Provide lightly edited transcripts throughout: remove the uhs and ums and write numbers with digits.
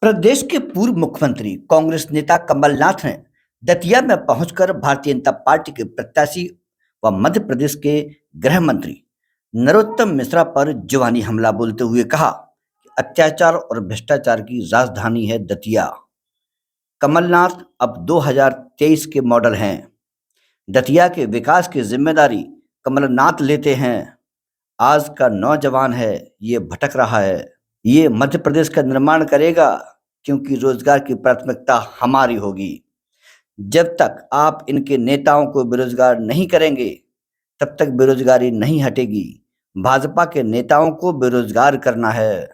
प्रदेश के पूर्व मुख्यमंत्री कांग्रेस नेता कमलनाथ ने दतिया में पहुंचकर भारतीय जनता पार्टी के प्रत्याशी व मध्य प्रदेश के गृह मंत्री नरोत्तम मिश्रा पर जुबानी हमला बोलते हुए कहा कि अत्याचार और भ्रष्टाचार की राजधानी है दतिया। कमलनाथ अब 2023 के मॉडल हैं। दतिया के विकास की जिम्मेदारी कमलनाथ लेते हैं। आज का नौजवान है, ये भटक रहा है, ये मध्य प्रदेश का निर्माण करेगा क्योंकि रोजगार की प्राथमिकता हमारी होगी। जब तक आप इनके नेताओं को बेरोजगार नहीं करेंगे तब तक बेरोजगारी नहीं हटेगी। भाजपा के नेताओं को बेरोजगार करना है।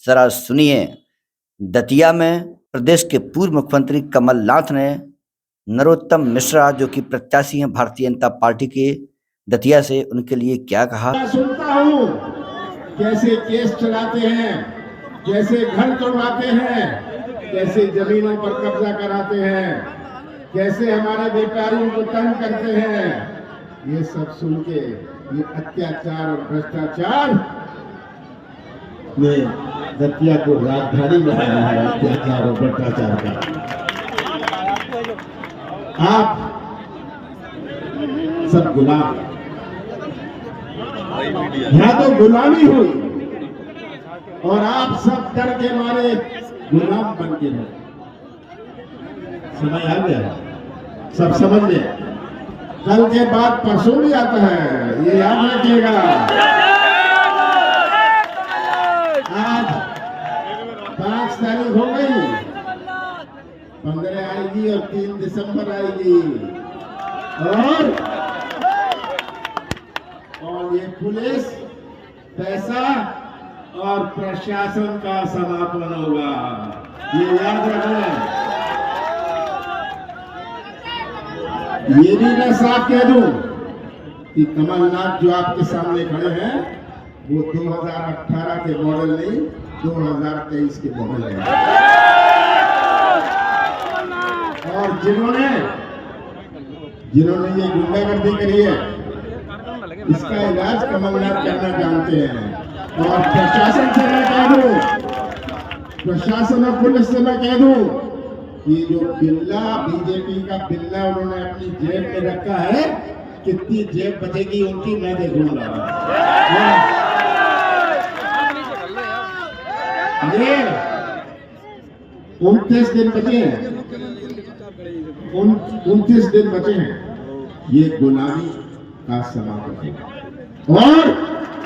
जरा सुनिए, दतिया में प्रदेश के पूर्व मुख्यमंत्री कमलनाथ ने नरोत्तम मिश्रा जो कि प्रत्याशी हैं भारतीय जनता पार्टी के दतिया से, उनके लिए क्या कहा। सुनता हूँ कैसे केस चलाते हैं, कैसे घर तोड़वाते हैं, कैसे जमीनों पर कब्जा कराते हैं, कैसे हमारे व्यापारियों को तंग करते हैं। ये सब सुन के ये अत्याचार और भ्रष्टाचार ने दतिया को राजधानी बनाया है। अत्याचार और भ्रष्टाचार का आप सब गुलाम, यहाँ तो गुलामी हुई और आप सब डर के मारे गुलाम बन के रहे। समय आ गया, सब समझ ले। कल के बाद परसों भी आता है, ये याद रखिएगा। आज 5 तारीख हो गई, 15 आएगी और 3 दिसंबर आएगी और ये पुलिस, पैसा और प्रशासन का समापन होगा, ये याद रखना। ये भी मैं साफ कह दूं कि कमलनाथ जो आपके सामने खड़े हैं वो 2018 के मॉडल नहीं, 2023 के मॉडल हैं। और जिन्होंने ये गुंडागर्दी करी है, इसका इलाज कमलनाथ करना जानते हैं। और प्रशासन से मैं कह दूं, प्रशासन और पुलिस से मैं कह दूं, ये जो बिल्ला, बीजेपी का बिल्ला उन्होंने अपनी जेब में रखा है, कितनी जेब बचेगी उनकी मैं देखूंगा। ये 29 दिन बचे हैं, 29 दिन बचे हैं, ये गुलामी का समापन है। और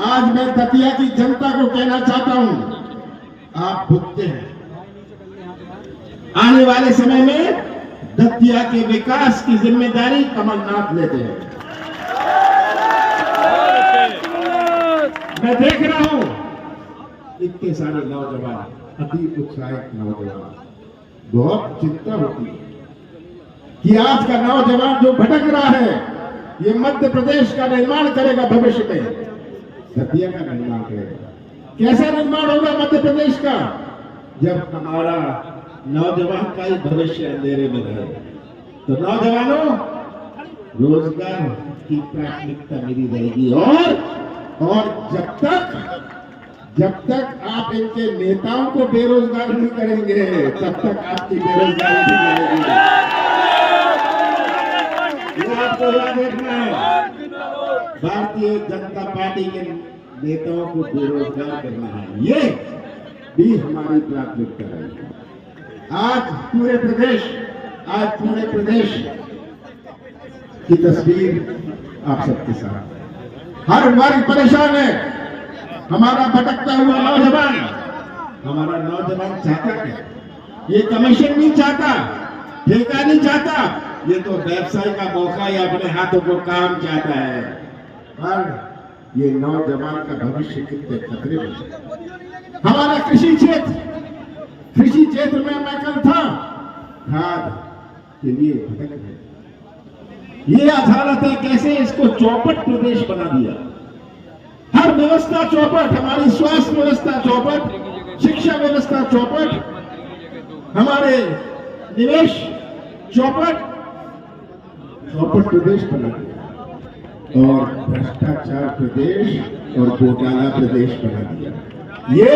आज मैं दतिया की जनता को कहना चाहता हूं, आप भुगते हैं। आने वाले समय में दतिया के विकास की जिम्मेदारी कमलनाथ लेते हैं। मैं देख रहा हूं इतने सारे नौजवान, अति उत्साहित नौजवान, बहुत चिंता होती है कि आज का नौजवान जो भटक रहा है, ये मध्य प्रदेश का निर्माण करेगा, भविष्य में दतिया का निर्माण करेगा। कैसा निर्माण होगा मध्य प्रदेश का? जब हमारा नौजवान का ही भविष्य अंधेरे में रहे। तो नौजवानों, रोजगार की प्राथमिकता मेरी रहेगी। और जब तक आप इनके नेताओं को बेरोजगार नहीं करेंगे, तब तक आपकी बेरोजगारी नहीं रहेगी। ये आपको याद रखना है। भारतीय जनता पार्टी के नेताओं को बेरोजगार करना है, ये भी हमारी प्राथमिकता है। आज पूरे प्रदेश की तस्वीर आप सबके साथ। हर वर्ग परेशान है। हमारा भटकता हुआ नौजवान, हमारा नौजवान चाहता है, ये कमीशन नहीं चाहता, ठेका नहीं चाहता, ये तो व्यवसाय का मौका या अपने हाथों को काम चाहता है। पर ये नौजवान का भविष्य कितने खतरे में। हमारा कृषि क्षेत्र में मैं कल था, खाद के लिए भटक गए। ये अदालत है, कैसे इसको चौपट प्रदेश बना दिया। हर व्यवस्था चौपट, हमारी स्वास्थ्य व्यवस्था चौपट, शिक्षा व्यवस्था चौपट, हमारे निवेश चौपट प्रदेश बना दिया और भ्रष्टाचार प्रदेश और घोटाला प्रदेश बना दिया। ये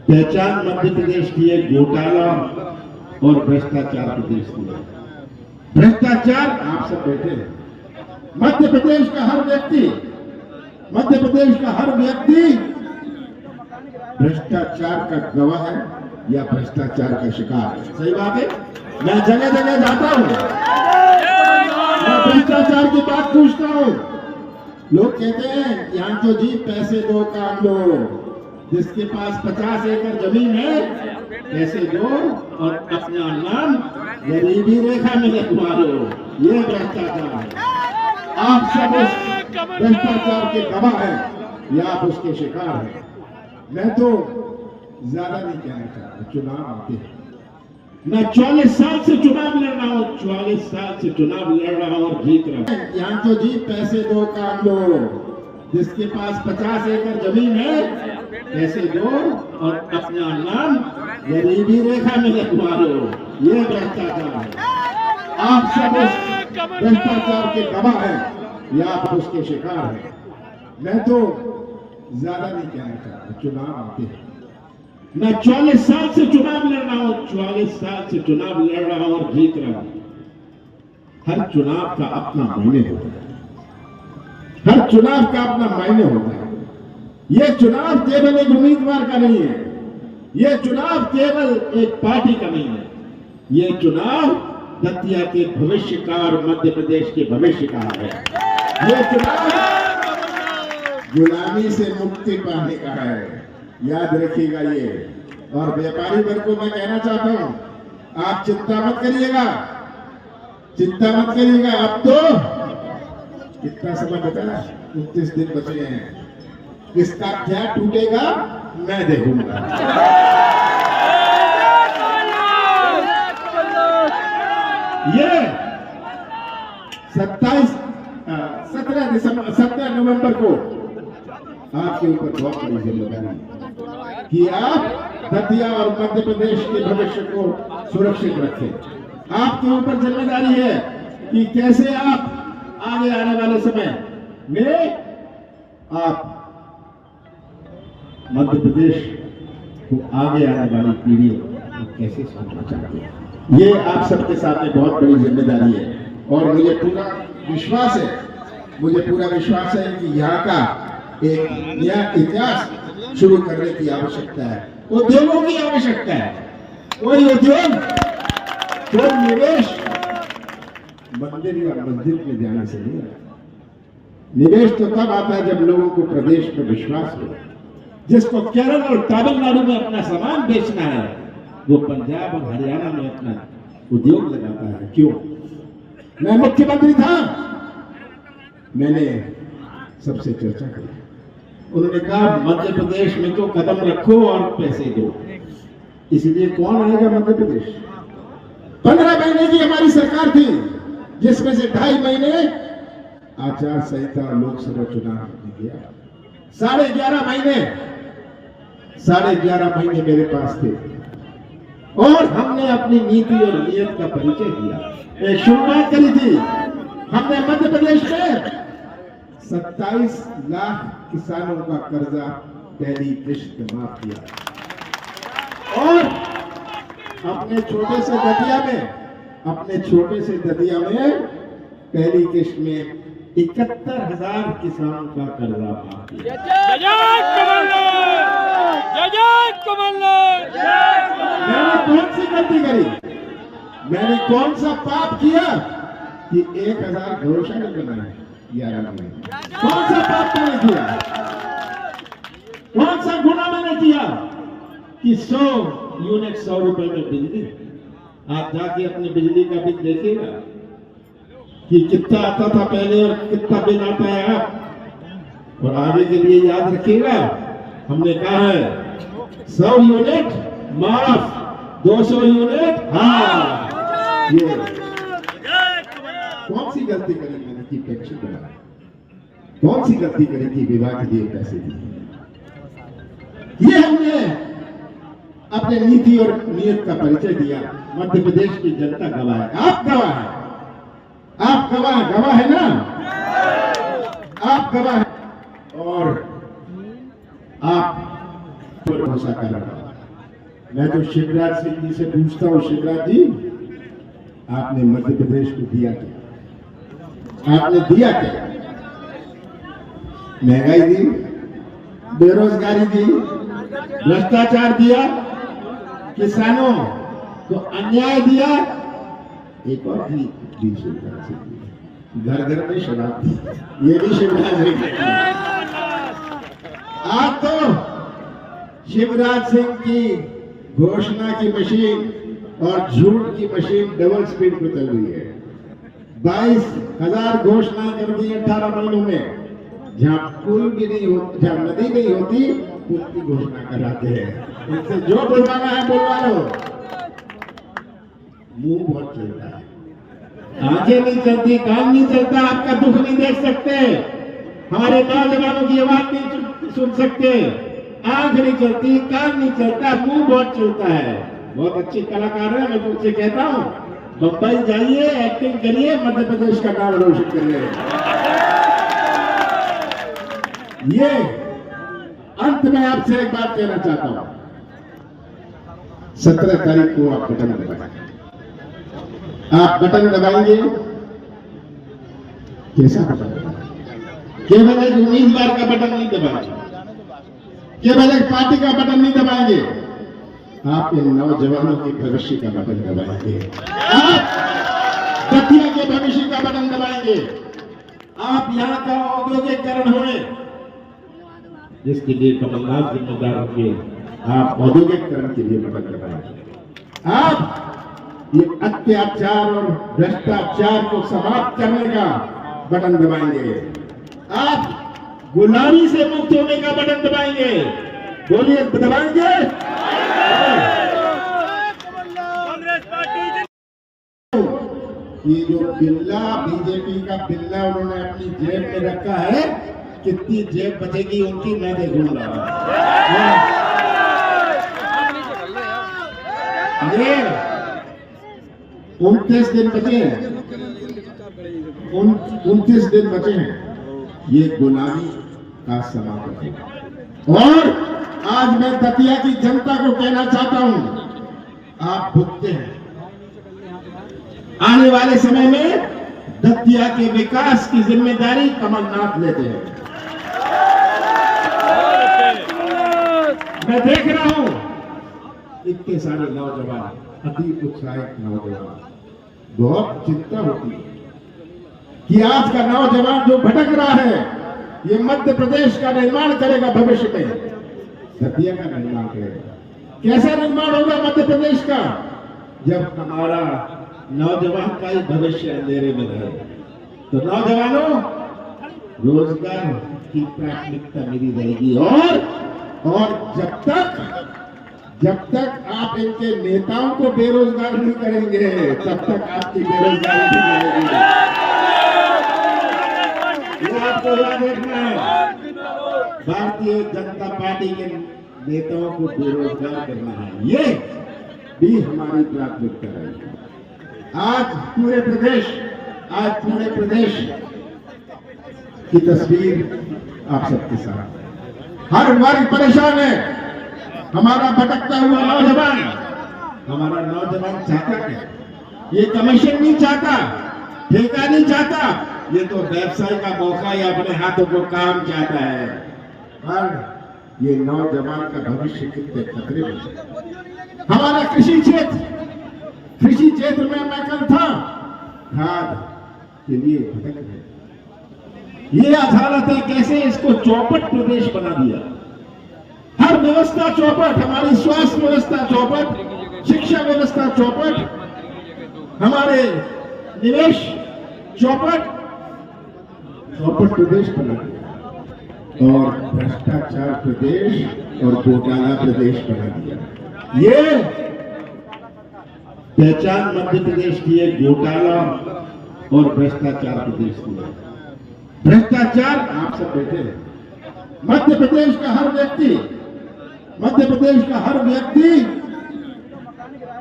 पहचान मध्य प्रदेश की है घोटाला और भ्रष्टाचार प्रदेश की है। भ्रष्टाचार, आप सब बैठे हैं, मध्य प्रदेश का हर व्यक्ति भ्रष्टाचार का गवाह है या भ्रष्टाचार का शिकार है। सही बात है। मैं जगह जगह जाता हूं, मैं भ्रष्टाचार की बात पूछता हूं। लोग कहते हैं यहाँ तो जी पैसे दो काम लो, जिसके पास 50 एकड़ जमीन है पैसे दो और अपना नाम गरीबी रेखा में लिखवाओ। ये भ्रष्टाचार है। आप सब उस भ्रष्टाचार के गवाह हैं या आप उसके शिकार हैं। मैं तो ज्यादा नहीं कहना चाहता। चुनाव आते हैं, मैं 44 साल से चुनाव लड़ रहा हूँ, 44 साल से चुनाव लड़ रहा हूँ और जीत रहा हूँ। यहाँ तो जी पैसे दो काम लो, जिसके पास 50 एकड़ जमीन है पैसे दो और अपना नाम गरीबी रेखा में लिखवाओ। ये भ्रष्टाचार है। आप सब उस भ्रष्टाचार के गवाह हैं या आप उसके शिकार हैं। मैं तो ज्यादा नहीं कहना चाहता। चुनाव आते हैं, मैं 44 साल से चुनाव लड़ रहा हूँ, 44 साल से चुनाव लड़ रहा हूँ और जीत रहा हूँ। हर चुनाव का अपना मायने होता है, हर चुनाव का अपना मायने होता है। ये चुनाव केवल एक उम्मीदवार का नहीं है, ये चुनाव केवल एक पार्टी का नहीं है। ये चुनाव दतिया के भविष्य का और मध्य प्रदेश के भविष्य का है। ये चुनाव गुलामी से मुक्ति पाने का है, याद रखिएगा ये। और व्यापारी वर्ग को मैं कहना चाहता हूं, आप चिंता मत करिएगा, चिंता मत करिएगा। अब तो कितना समय बचा है? 29 दिन बचे हैं। किसका क्या टूटेगा मैं देखूंगा। ये 17 नवंबर को आपके ऊपर बहुत बड़ी जिम्मेदारी कि आप दतिया और मध्य प्रदेश के भविष्य को सुरक्षित रखें। आपके ऊपर जिम्मेदारी है कि कैसे आप आगे आने वाले समय में आप मध्य प्रदेश को आगे आने वाली पीढ़ी को कैसे सोचना चाहते हैं। ये आप सबके सामने बहुत बड़ी जिम्मेदारी है और मुझे पूरा विश्वास है कि यहाँ का एक नया इतिहास शुरू करने की आवश्यकता है। उद्योगों की आवश्यकता है। कोई उद्योग, कोई निवेश मंदिर या मस्जिद में जाने से नहीं आता। निवेश तो तब आता है जब लोगों को प्रदेश में विश्वास हो। जिसको केरल और तमिलनाडु में अपना सामान बेचना है वो पंजाब और हरियाणा में अपना उद्योग लगाता है। क्यों? मैं मुख्यमंत्री था, मैंने सबसे चर्चा की। उन्होंने कहा मध्य प्रदेश में तो कदम रखो और पैसे दो। इसलिए कौन आएगा मध्य प्रदेश? 15 महीने की हमारी सरकार थी, जिसमें से 2.5 महीने आचार संहिता लोकसभा चुनाव गया। 11.5 महीने मेरे पास थे और हमने अपनी नीति और नीयत का परिचय दिया। एक शुरुआत करी थी हमने मध्य प्रदेश में 27 लाख किसानों का कर्जा पहली किश्त माफ किया और अपने छोटे से दतिया में पहली किश्त में 71,000 किसानों का कर्जा माफ किया। मैंने कौन सी गलती करी? मैंने कौन सा पाप किया कि 1,000 गौशाला बनाए 11 महीने? कौन सा पाप मैंने किया? कौन सा गुनाह मैंने किया कि 100 यूनिट 100 रुपए में बिजली? आप जाके अपनी बिजली का बिल देखिएगा कि कितना आता था पहले और कितना बिल आता है आप। और आगे के लिए याद रखिएगा, हमने कहा है 100 यूनिट माफ, 200 यूनिट हाँ। ये कौन सी गलती करी मैंने कि पेंशन बढ़ाई? कौन सी गलती करी कि विवाह के लिए पैसे दिए? ये हमने अपने नीति और नियत का परिचय दिया। मध्य प्रदेश की जनता गवाह है, आप गवाह है, आप गवाह है ना? आप गवाह है और आप भरोसा कर रहे हैं। मैं तो शिवराज सिंह जी से पूछता हूँ, शिवराज जी आपने मध्य प्रदेश को दिया क्या? आपने दिया क्या? महंगाई दी, बेरोजगारी दी, भ्रष्टाचार दिया, किसानों को अन्याय दिया, एक और दी शिवराज सिंह जी, घर घर में शराब दी, ये भी शिवराज सिंह जी। आज तो शिवराज सिंह की घोषणा की मशीन और झूठ की मशीन डबल स्पीड पर चल रही है। 22,000 घोषणाएं कर दी 18 महीनों में। जहां पुल भी नहीं होती, जहां नदी नहीं होती, पुल की घोषणा कराते हैं। इनसे जो बुलवाना है बुलवा लो। मुंह बहुत चलता है, आंखें नहीं चलती, कान नहीं चलता, आपका दुख नहीं देख सकते, हमारे नौजवानों की आवाज नहीं सुन सकते, आंख नहीं चलती, कान नहीं चलता, मुंह बहुत चलता है। बहुत अच्छे कलाकार है, मैं तुमसे कहता हूँ बम्बई जाइए, एक्टिंग करिए, मध्य प्रदेश का नाम रोशन करिए। ये अंत में आपसे एक बात कहना चाहता हूं। 17 तारीख को आप बटन दबाएंगे, आप बटन दबाएंगे, कैसा बटन दबाएंगे? केवल एक उम्मीदवार का बटन नहीं दबाएंगे, केवल एक पार्टी का बटन नहीं दबाएंगे, आप इन नौजवानों के भविष्य का बटन दबाएंगे, आप दतिया के भविष्य का बटन दबाएंगे, आप यहाँ का औद्योगिकरण होए, जिसके लिए कमलनाथ जिम्मेदार होंगे, आप औद्योगिकरण के लिए बटन दबाएंगे, आप ये अत्याचार और भ्रष्टाचार को समाप्त करने का बटन दबाएंगे, आप गुलामी से मुक्त होने का बटन दबाएंगे। बोलिए, दबाएंगे? ये जो बिल्ला, बीजेपी का बिल्ला उन्होंने अपनी जेब में रखा है, कितनी जेब बचेगी उनकी मैं देखूंगा। ये 29 दिन बचे हैं, 29 दिन बचे हैं, ये गुलामी का समापन है। और आज मैं दतिया की जनता को कहना चाहता हूं, आप भुगते हैं। आने वाले समय में दतिया के विकास की जिम्मेदारी कमलनाथ लेते हैं। मैं देख रहा हूं इतने सारे नौजवान, अति उत्साहित नौजवान, बहुत चिंता होती है कि आज का नौजवान जो भटक रहा है, ये मध्य प्रदेश का निर्माण करेगा, भविष्य में दतिया का निर्माण करेगा। कैसा निर्माण होगा मध्य प्रदेश का? जब हमारा नौजवान का ही भविष्य अंधेरे में रहे। तो नौजवानों, रोजगार की प्राथमिकता मेरी रहेगी। और जब तक आप इनके नेताओं को बेरोजगार नहीं करेंगे, तब तक आपकी बेरोजगारी नहीं रहेगी। ये आपको याद रखना है। भारतीय जनता पार्टी के नेताओं को बेरोजगार करना है, ये भी हमारी प्राथमिकता है। आज पूरे प्रदेश की तस्वीर आप सबके साथ, हर वर्ग परेशान है। हमारा भटकता हुआ नौजवान, हमारा नौजवान चाहता है, ये कमीशन नहीं चाहता, ठेका नहीं चाहता, ये तो व्यवसाय का मौका या अपने हाथों को काम चाहता है। पर ये नौजवान का भविष्य कितने खतरे में। हमारा कृषि क्षेत्र में मैं कल था, खाद के लिए भटक गए। ये अदालत है, कैसे इसको चौपट प्रदेश बना दिया। हर व्यवस्था चौपट, हमारी स्वास्थ्य व्यवस्था चौपट, शिक्षा व्यवस्था चौपट, हमारे निवेश चौपट प्रदेश बना दिया, और भ्रष्टाचार प्रदेश और घोटाला प्रदेश बना दिया। ये पहचान मध्य प्रदेश की है, घोटाला और भ्रष्टाचार प्रदेश की है। भ्रष्टाचार, आप सब बैठे हैं, मध्य प्रदेश का हर व्यक्ति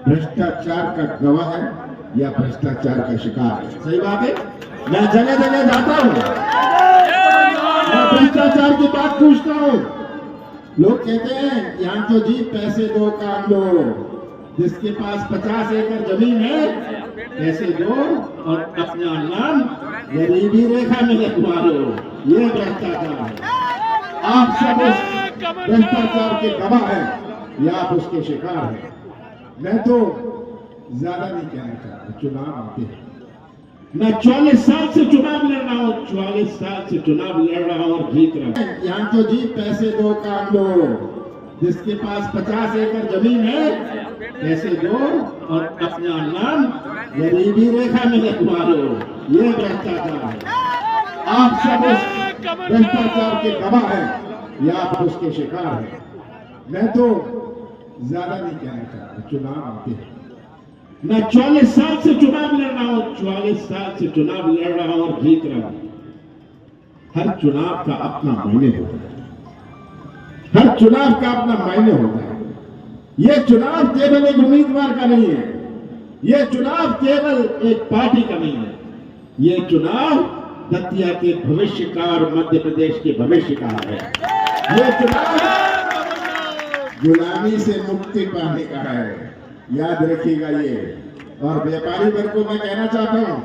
भ्रष्टाचार का गवाह है या भ्रष्टाचार का शिकार है। सही बात है। मैं जगह जगह जाता हूं, मैं भ्रष्टाचार की बात पूछता हूं, लोग कहते हैं यहाँ तो जी पैसे दो काम लो, जिसके पास 50 एकड़ जमीन है पैसे दो और अपना नाम गरीबी रेखा में लिखवा लो। ये भ्रष्टाचार है। आप सब उस भ्रष्टाचार के गवाह हैं या आप उसके शिकार हैं। मैं तो ज्यादा नहीं कहना चाहता, चुनाव आते हैं। मैं 44 साल से चुनाव लड़ रहा हूँ, 44 साल से चुनाव लड़ रहा हूँ और जीत रहा हूँ। यहाँ तो जी पैसे दो काम लो, जिसके पास 50 एकड़ जमीन है पैसे दो और अपना नाम गरीबी रेखा में लिखवा लो। ये भ्रष्टाचार है। आप सब उस भ्रष्टाचार के गवाह हैं या आप उसके शिकार हैं। मैं तो ज्यादा नहीं कहना चाहता, चुनाव आते हैं। मैं 44 साल से चुनाव लड़ रहा हूँ, 44 साल से चुनाव लड़ रहा हूँ और जीत रहा हूँ। हर चुनाव का अपना मायने होता है, हर चुनाव का अपना मायने होता है। ये चुनाव केवल एक उम्मीदवार का नहीं है, ये चुनाव केवल एक पार्टी का नहीं है, ये चुनाव दतिया के भविष्य का और मध्य प्रदेश के भविष्य का है। ये चुनाव गुलामी से मुक्ति पाने का है, याद रखिएगा ये। और व्यापारी वर्ग को मैं कहना चाहता हूं,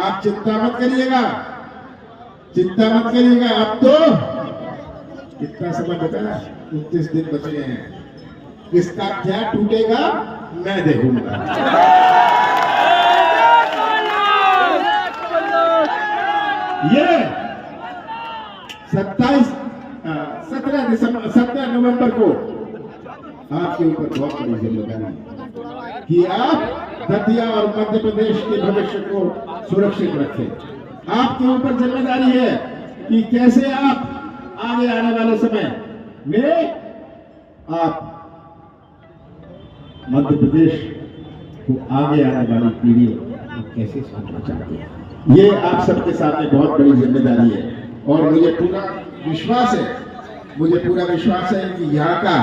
आप चिंता मत करिएगा, चिंता मत करिएगा। अब तो कितना समय बचा है, 29 दिन बचे हैं। इसका क्या टूटेगा मैं देखूंगा। ये 17 नवंबर को आपके ऊपर बहुत बड़ी जिम्मेदारी है कि आप दतिया और मध्य प्रदेश के भविष्य को सुरक्षित रखें। आपके ऊपर जिम्मेदारी है कि कैसे आप आगे आने वाले समय में आप मध्य प्रदेश को आगे आने वाली पीढ़ी को कैसे सोचना चाहते हैं। ये आप सबके सामने बहुत बड़ी जिम्मेदारी है और मुझे पूरा विश्वास है कि यहाँ का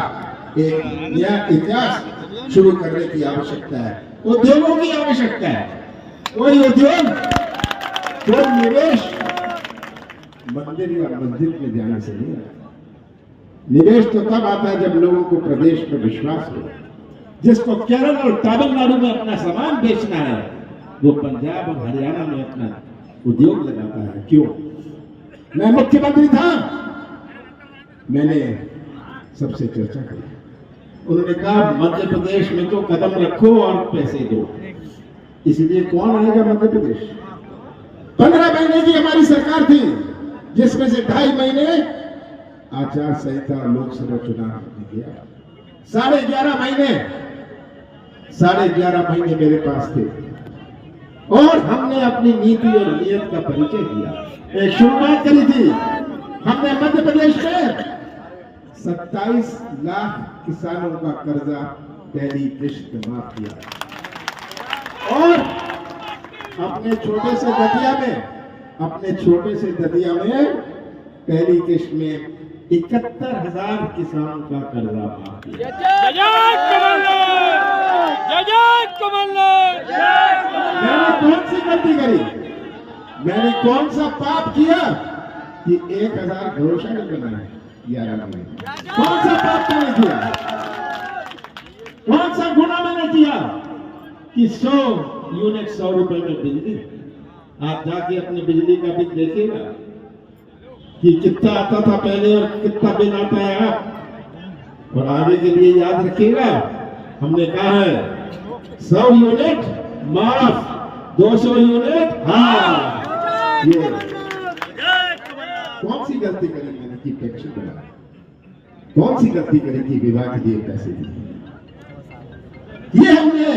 एक नया इतिहास शुरू करने की आवश्यकता है, उद्योगों की आवश्यकता है। कोई उद्योग, कोई निवेश मंदिर या मस्जिद में जाने से नहीं आता। निवेश तो तब आता है जब लोगों को प्रदेश में विश्वास हो। जिसको केरल और तमिलनाडु में अपना सामान बेचना है वो पंजाब और हरियाणा में अपना उद्योग लगाता है। क्यों? मैं मुख्यमंत्री था, मैंने सबसे चर्चा की। उन्होंने कहा मध्य प्रदेश में तो कदम रखो और पैसे दो। इसलिए कौन आएगा मध्य प्रदेश? 15 महीने की हमारी सरकार थी, जिसमें से 2.5 महीने आचार संहिता और लोकसभा चुनाव किया। 11.5 महीने मेरे पास थे और हमने अपनी नीति और नीयत का परिचय दिया। एक शुरुआत करी थी हमने मध्य प्रदेश में 27 लाख किसानों का कर्जा पहली किश्त में माफ किया और अपने छोटे से दतिया में पहली किश्त में 71,000 किसानों का कर्जा माफ किया। मैंने कौन सी गलती करी? मैंने कौन सा पाप किया कि 1,000 गौशाला बनाए 11 महीने? कौन सा पाप मैंने किया? कौन सा गुनाह मैंने किया कि 100 यूनिट 100 रुपए में बिजली? आप जाके अपनी बिजली का बिल देखिएगा कि कितना आता था पहले और कितना बिल आता है आप। और आगे के लिए याद रखिएगा, हमने कहा है 100 यूनिट माफ, 200 यूनिट हाँ। ये कौन सी गलती करी मैंने कि पेंशन बढ़ाया? कौन सी गलती करी कि विवाह के लिए पैसे दिए? ये हमने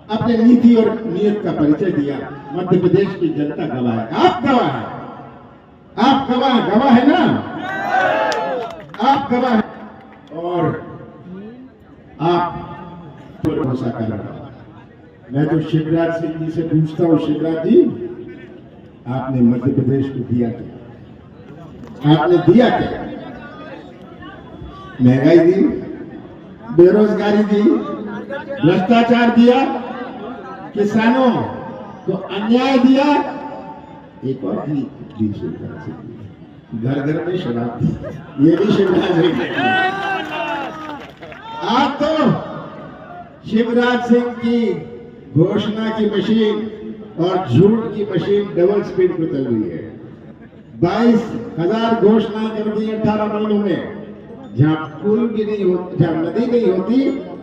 अपने नीति और नियत का परिचय दिया। मध्य प्रदेश की जनता गवाह है, आप गवाह है, आप गवाह है ना, आप गवाह है और आप पर भरोसा कर रहा हूं। मैं तो शिवराज सिंह जी से पूछता हूं, शिवराज जी आपने मध्य प्रदेश को दिया क्या? आपने दिया क्या? महंगाई दी, बेरोजगारी दी, भ्रष्टाचार दिया, किसानों को अन्याय दिया, एक और भी घर घर में शराब, ये भी शिवराज सिंह ने किया। आज तो शिवराज सिंह की घोषणा की मशीन और झूठ की मशीन डबल स्पीड पर चल रही है। 22,000 घोषणाएं कर दी 18 महीनों में। जहाँ पुल भी नहीं होती, जहाँ नदी नहीं होती,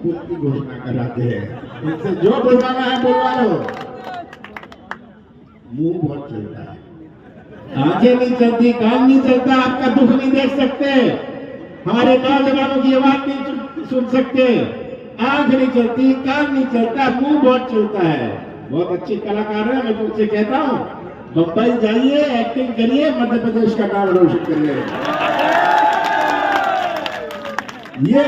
पुल की घोषणा कराते हैं। इनसे जो बुलवाना है बुलवा लो। मुंह बहुत चलता है, आंखें नहीं चलती, कान नहीं चलता, आपका दुख नहीं देख सकते, हमारे नौजवानों की आवाज नहीं सुन सकते, आंख नहीं चलती, कान नहीं चलता, मुंह बहुत चलता है। बहुत अच्छे कलाकार है, मैं तुमसे कहता हूँ बम्बई जाइए, एक्टिंग करिए, मध्य प्रदेश का नाम रोशन करिए। ये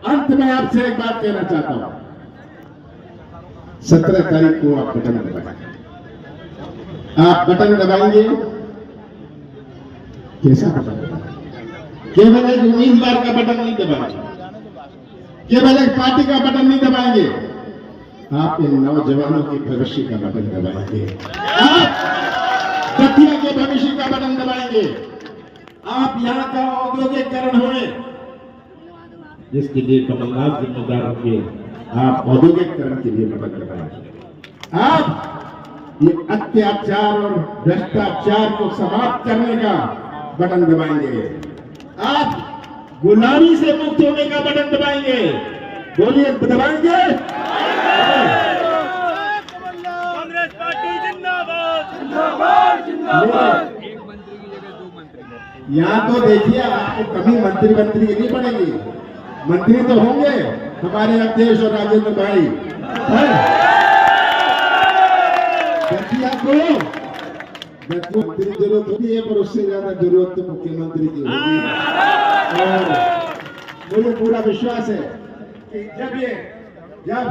अंत में आपसे एक बात कहना चाहता हूं। 17 तारीख को आप बटन दबाएंगे, आप बटन दबाएंगे, कैसा बटन दबाएंगे? केवल एक उम्मीदवार का बटन नहीं दबाएंगे, केवल एक पार्टी का बटन नहीं दबाएंगे, आप इन नौजवानों के भविष्य का बटन दबाएंगे, आप दतिया के भविष्य का बटन दबाएंगे, आप यहाँ का औद्योगिकरण होने जिसके लिए कमलनाथ जिम्मेदार होंगे, आप औद्योगिकरण के लिए बटन दबाएंगे, आप ये अत्याचार और भ्रष्टाचार को समाप्त करने का बटन दबाएंगे, आप गुलामी से मुक्त होने का बटन दबाएंगे। बोलिए, दबाएंगे? कांग्रेस पार्टी जिंदाबाद जिंदाबाद जिंदाबाद। एक मंत्री की जगह 2 मंत्री। यहाँ तो देखिए, आपको कभी मंत्री की नहीं पड़ेगी, मंत्री तो होंगे हमारे अध्यक्ष और राजेंद्र भाई। मंत्री जरूरत होती है, पर उससे ज्यादा जरूरत तो मुख्यमंत्री की होगी। और मुझे पूरा विश्वास है कि जब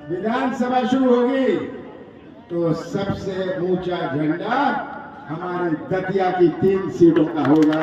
विधानसभा शुरू होगी तो सबसे ऊंचा झंडा हमारे दतिया की 3 सीटों का होगा।